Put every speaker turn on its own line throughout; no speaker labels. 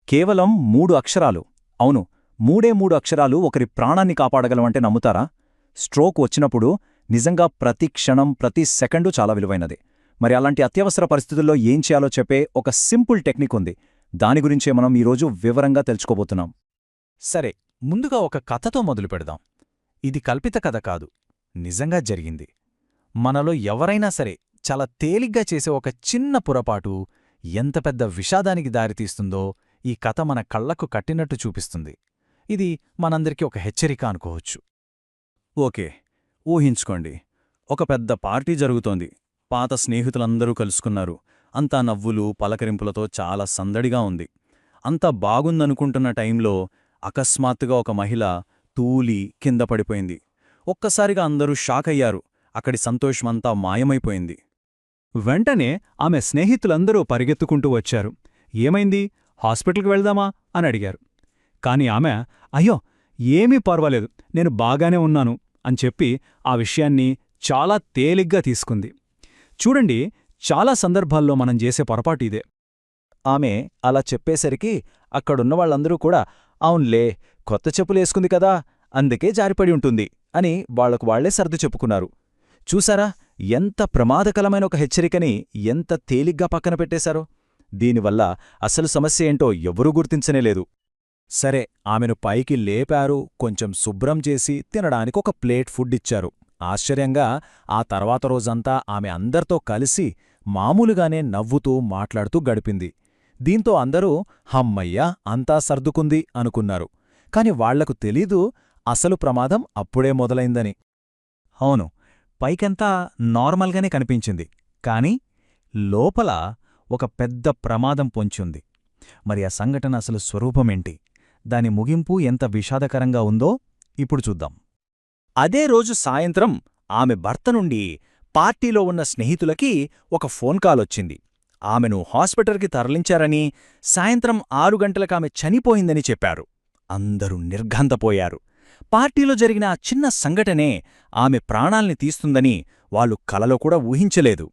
కేవలం 3 అక్షరాలు. అవును, మూడే అక్షరాలు ఒకరి ప్రాణాన్ని కాపాడగలవంటే నమ్ముతారా? స్ట్రోక్ వచ్చినప్పుడు నిజంగా ప్రతి క్షణం, ప్రతి సెకండు చాలా విలువైనది. మరి అలాంటి అత్యవసర పరిస్థితుల్లో ఏం చేయాలో చెప్పే ఒక సింపుల్ టెక్నిక్ ఉంది. దాని గురించే మనం ఈరోజు వివరంగా తెలుసుకోబోతున్నాం.
సరే, ముందుగా ఒక కథతో మొదలు పెడదాం. ఇది కల్పిత కథ కాదు, నిజంగా జరిగింది. మనలో ఎవరైనా సరే చాలా తేలిగ్గా చేసే ఒక చిన్న పొరపాటు ఎంత పెద్ద విషాదానికి దారితీస్తుందో ఈ కథ మన కళ్లకు కట్టినట్టు చూపిస్తుంది. ఇది మనందరికీ ఒక హెచ్చరిక అనుకోవచ్చు.
ఓకే, ఊహించుకోండి. ఒక పెద్ద పార్టీ జరుగుతోంది. పాత స్నేహితులందరూ కలుసుకున్నారు. అంతా నవ్వులు, పలకరింపులతో చాలా సందడిగా ఉంది. అంతా బాగుందనుకుంటున్న టైంలో అకస్మాత్తుగా ఒక మహిళ తూలి కింద పడిపోయింది. ఒక్కసారిగా అందరూ షాకయ్యారు. అక్కడి సంతోషమంతా మాయమైపోయింది.
వెంటనే ఆమె స్నేహితులందరూ పరిగెత్తుకుంటూ వచ్చారు. ఏమైంది, హాస్పిటల్కి వెళ్దామా అని అడిగారు. కాని ఆమె, అయ్యో ఏమీ పర్వాలేదు, నేను బాగానే ఉన్నాను అని చెప్పి ఆ విషయాన్ని చాలా తేలిగ్గా తీసుకుంది. చూడండి, చాలా సందర్భాల్లో మనం చేసే పొరపాటు ఇదే.
ఆమె అలా చెప్పేసరికి అక్కడున్నవాళ్లందరూ కూడా అవున్లే, కొత్త చెప్పులేసుకుంది కదా, అందుకే జారిపడి ఉంటుంది అని వాళ్లకు వాళ్లే సర్ది చెప్పుకున్నారు. చూసారా, ఎంత ప్రమాదకరమైన ఒక హెచ్చరికని ఎంత తేలిగ్గా పక్కన పెట్టేశారో. దీనివల్ల అసలు సమస్య ఏంటో ఎవరూ గుర్తించనేలేదు. సరే, ఆమెను పైకి లేపారు, కొంచెం శుభ్రం చేసి తినడానికి ఒక ప్లేట్ ఫుడ్ ఇచ్చారు. ఆశ్చర్యంగా ఆ తర్వాత రోజంతా ఆమె అందరితో కలిసి మామూలుగానే నవ్వుతూ మాట్లాడుతూ గడిపింది. దీంతో అందరూ హమ్మయ్యా, అంతా సర్దుకుంది అనుకున్నారు. కాని వాళ్లకు తెలీదు అసలు ప్రమాదం అప్పుడే మొదలైందని.
అవును, పైకంతా నార్మల్గానే కనిపించింది, కాని లోపల ఒక పెద్ద ప్రమాదం పొంచుంది. మరి ఆ సంఘటన అసలు స్వరూపమేంటి, దాని ముగింపు ఎంత విషాదకరంగా ఉందో ఇప్పుడు చూద్దాం.
అదే రోజు సాయంత్రం ఆమె భర్త నుండి పార్టీలో ఉన్న స్నేహితులకి ఒక ఫోన్ కాలొచ్చింది. ఆమెను హాస్పిటల్కి తరలించారని, సాయంత్రం 6 గంటలకామె చనిపోయిందని చెప్పారు. అందరూ నిర్ఘంతపోయారు. పార్టీలో జరిగిన ఆ చిన్న సంఘటనే ఆమె ప్రాణాల్ని తీస్తుందని వాళ్ళు కలలో కూడా ఊహించలేదు.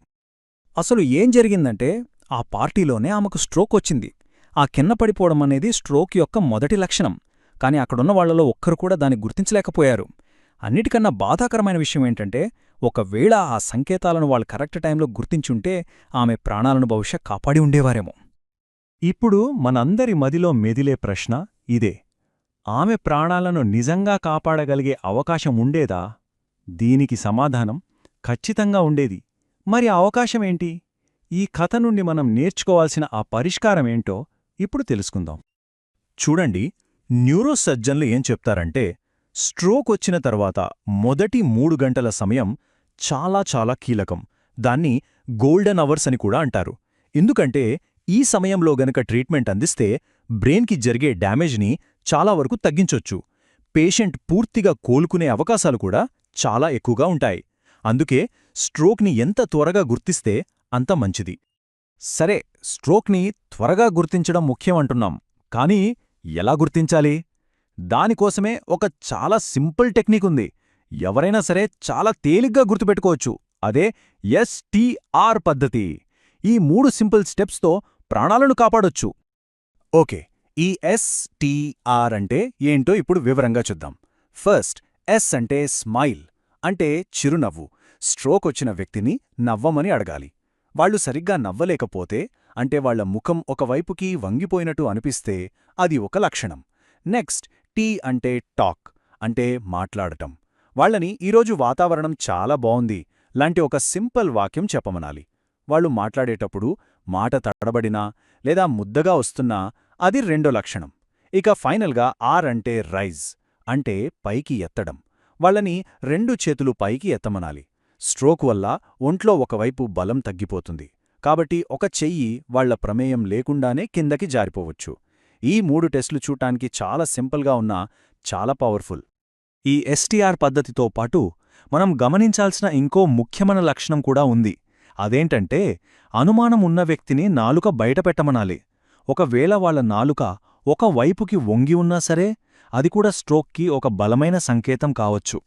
అసలు ఏం జరిగిందంటే, ఆ పార్టీలోనే ఆమెకు స్ట్రోక్ వచ్చింది. ఆ కింద పడిపోవడం అనేది స్ట్రోక్ యొక్క మొదటి లక్షణం. కాని అక్కడున్న వాళ్లలో ఒక్కరు కూడా దాన్ని గుర్తించలేకపోయారు. అన్నిటికన్నా బాధాకరమైన విషయం ఏంటంటే, ఒకవేళ ఆ సంకేతాలను వాళ్ళు కరెక్ట్ టైంలో గుర్తించుంటే ఆమె ప్రాణాలను బహుశా కాపాడి ఉండేవారేమో.
ఇప్పుడు మనందరి మదిలో మెదిలే ప్రశ్న ఇదే: ఆమె ప్రాణాలను నిజంగా కాపాడగలిగే అవకాశం ఉండేదా? దీనికి సమాధానం ఖచ్చితంగా ఉండేది. మరి ఆ అవకాశమేంటి? ఈ కథ నుండి మనం నేర్చుకోవాల్సిన ఆ పరిష్కారమేంటో ఇప్పుడు తెలుసుకుందాం.
చూడండి, న్యూరోసర్జన్లు ఏం చెప్తారంటే, స్ట్రోక్ వచ్చిన తర్వాత మొదటి 3 గంటల సమయం చాలా చాలా కీలకం. దాన్ని గోల్డెన్ అవర్స్ అని కూడా అంటారు. ఎందుకంటే ఈ సమయంలో గనక ట్రీట్మెంట్ అందిస్తే బ్రెయిన్కి జరిగే డ్యామేజ్ని చాలా వరకు తగ్గించొచ్చు. పేషెంట్ పూర్తిగా కోలుకునే అవకాశాలు కూడా చాలా ఎక్కువగా ఉంటాయి. అందుకే స్ట్రోక్ని ఎంత త్వరగా గుర్తిస్తే అంత మంచిది.
సరే, స్ట్రోక్ని త్వరగా గుర్తించడం ముఖ్యమంటున్నాం, కానీ ఎలా గుర్తించాలి? దానికోసమే ఒక చాలా సింపుల్ టెక్నిక్ ఉంది. ఎవరైనా సరే చాలా తేలిగ్గా గుర్తుపెట్టుకోవచ్చు. అదే STR పద్ధతి. ఈ 3 సింపుల్ స్టెప్స్తో ప్రాణాలను కాపాడొచ్చు.
ఓకే, ఈ STR అంటే ఏంటో ఇప్పుడు వివరంగా చూద్దాం. ఫస్ట్, S అంటే స్మైల్, అంటే చిరునవ్వు. స్ట్రోక్ వచ్చిన వ్యక్తిని నవ్వమని అడగాలి. వాళ్లు సరిగ్గా నవ్వలేకపోతే, అంటే వాళ్ల ముఖం ఒకవైపుకి వంగిపోయినట్టు అనిపిస్తే అది ఒక లక్షణం. నెక్స్ట్, T అంటే టాక్, అంటే మాట్లాడటం. వాళ్లని ఈరోజు వాతావరణం చాలా బావుంది లాంటి ఒక సింపుల్ వాక్యం చెప్పమనాలి. వాళ్లు మాట్లాడేటప్పుడు మాట తడబడినా లేదా ముద్దగా వస్తున్నా అది రెండో లక్షణం. ఇక ఫైనల్గా R అంటే రైజ్, అంటే పైకి ఎత్తడం. వాళ్లని 2 చేతులు పైకి ఎత్తమనాలి. స్ట్రోక్ వల్ల ఒంట్లో ఒకవైపు బలం తగ్గిపోతుంది. కాబట్టి ఒక చెయ్యి వాళ్ల ప్రమేయం లేకుండానే కిందకి జారిపోవచ్చు. ఈ 3 టెస్టులు చూడటానికి చాలా సింపుల్గా ఉన్నా చాలా పవర్ఫుల్.
ఈ STR పద్ధతితో పాటు మనం గమనించాల్సిన ఇంకో ముఖ్యమైన లక్షణం కూడా ఉంది. అదేంటంటే, అనుమానం ఉన్న వ్యక్తిని నాలుక బయటపెట్టమనాలి. ఒకవేళ వాళ్ల నాలుక ఒక వైపుకి వంగి ఉన్నా సరే, అది కూడా స్ట్రోక్కి ఒక బలమైన సంకేతం కావచ్చు.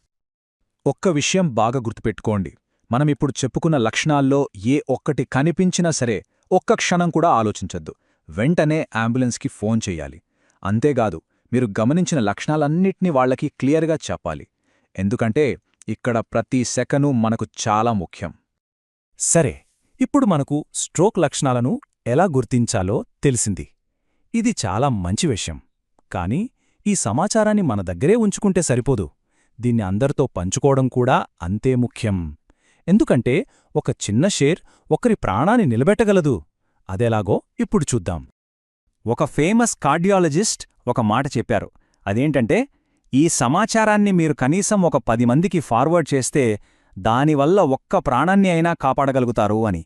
ఒక్క విషయం బాగా గుర్తుపెట్టుకోండి. మనమిప్పుడు చెప్పుకున్న లక్షణాల్లో ఏ ఒక్కటి కనిపించినా సరే ఒక్క క్షణం కూడా ఆలోచించొద్దు. వెంటనే అంబులెన్స్కి ఫోన్ చెయ్యాలి. అంతేగాదు, మీరు గమనించిన లక్షణాలన్నిటినీ వాళ్లకి క్లియర్గా చెప్పాలి. ఎందుకంటే ఇక్కడ ప్రతి సెకను మనకు చాలా ముఖ్యం.
సరే, ఇప్పుడు మనకు స్ట్రోక్ లక్షణాలను ఎలా గుర్తించాలో తెలిసింది. ఇది చాలా మంచి విషయం. కానీ ఈ సమాచారాన్ని మన దగ్గరే ఉంచుకుంటే సరిపోదు. దీన్ని అందరితో పంచుకోవడం కూడా అంతే ముఖ్యం. ఎందుకంటే ఒక చిన్న షేర్ ఒకరి ప్రాణాన్ని నిలబెట్టగలదు. అదెలాగో ఇప్పుడు చూద్దాం.
ఒక ఫేమస్ కార్డియాలజిస్ట్ ఒక మాట చెప్పారు. అదేంటంటే, ఈ సమాచారాన్ని మీరు కనీసం ఒక 10 మందికి ఫార్వర్డ్ చేస్తే దానివల్ల ఒక్క ప్రాణాన్ని అయినా కాపాడగలుగుతారు అని.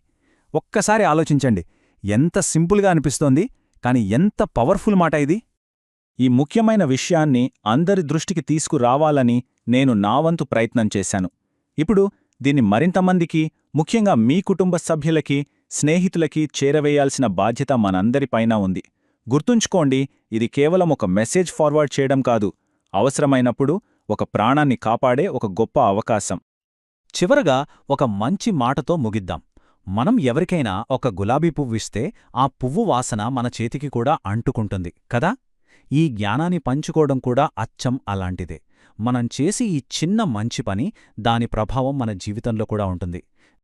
ఒక్కసారి ఆలోచించండి. ఎంత సింపుల్గా అనిపిస్తోంది, కాని ఎంత పవర్ఫుల్ మాట ఇది.
ఈ ముఖ్యమైన విషయాన్ని అందరి దృష్టికి తీసుకురావాలని నేను నా వంతు ప్రయత్నం చేశాను. ఇప్పుడు దీన్ని మరింతమందికి, ముఖ్యంగా మీ కుటుంబ సభ్యులకి, స్నేహితులకి చేరవేయాల్సిన బాధ్యత మనందరిపైన ఉంది. గుర్తుంచుకోండి, ఇది కేవలం ఒక మెసేజ్ ఫార్వర్డ్ చేయడం కాదు, అవసరమైనప్పుడు ఒక ప్రాణాన్ని కాపాడే ఒక గొప్ప అవకాశం.
చివరగా ఒక మంచి మాటతో ముగిద్దాం. మనం ఎవరికైనా ఒక గులాబీ పువ్విస్తే ఆ పువ్వు వాసన మన చేతికి కూడా అంటుకుంటుంది కదా. ఈ జ్ఞానాన్ని పంచుకోవడం కూడా అచ్చం అలాంటిదే. మనం చేసి ఈ చిన్న మంచి పని, దాని ప్రభావం మన జీవితంలో కూడా ఉంటుంది.